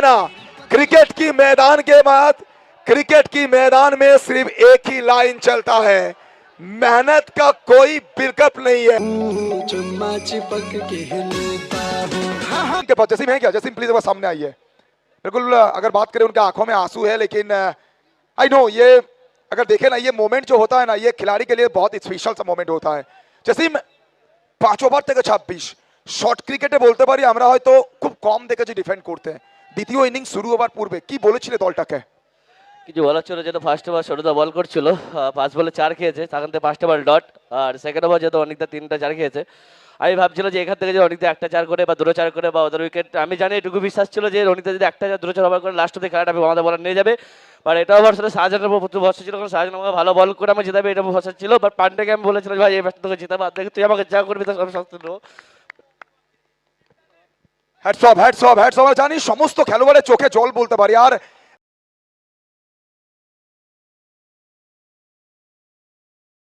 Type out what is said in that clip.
है ना, क्रिकेट की मैदान के बाद क्रिकेट की मैदान में सिर्फ एक ही लाइन चलता है, मेहनत का कोई विकल्प नहीं है। चुम्मा चिपक के लेता हूँ। के पास जसीम है क्या? जसीम प्लीज अब सामने आइए। बिल्कुल, अगर बात करें उनके आंखों में आंसू है, लेकिन आई नो ये अगर देखें ना, ये मोमेंट जो होता है ना, ये खिलाड़ी के लिए बहुत स्पेशल सा मोमेंट होता है। जसीम 5 ওভার থেকে 26 শর্ট ক্রিকেটে বলতে পারি আমরা হয়তো খুব কম দেখেছি ডিফেন্ড করতে। দ্বিতীয় ইনিংস শুরু হবার পূর্বে কি বলেছিলে দলটাকে? কিছু বলার ছিল, যেটা ফার্স্ট ওভার ষোলোটা বল করছিল, 5 বলে 4 খেয়েছে, সেখান থেকে 5টা বল ডট। আর সেকেন্ড ওভার যেহেতু অনেকটা 3টা 4 খেয়েছে, আমি ভাবছিলাম যে এখান থেকে যদি অনেকটা 1টা 4 করে বা 2টা 4 করে বা ওদের উইকেট, আমি জানি এটুকু বিশ্বাস ছিল যে রনিতা যদি 1টা 2টা 4 ওভার করে লাস্ট অব্দি খেলাটা আমি আমাদের বলার নিয়ে যাবে। বাট এটা ওভার সাথে শাহজাহানের উপর প্রচুর ভরসা ছিল, কারণ শাহজাহান আমাকে ভালো বল করে আমি জেতাবে এটা ভরসা ছিল। বাট পান্ডেকে আমি বলেছিলাম ভাই এই ম্যাচটা তোকে জেতাবো, আর দেখি তুই আমাকে যা করবি তার আমি শাস্তি নেবো। Hats off, hats off, hats off. জানি সমস্ত খেলোয়াড়ের চোখে জল বলতে পারি। আর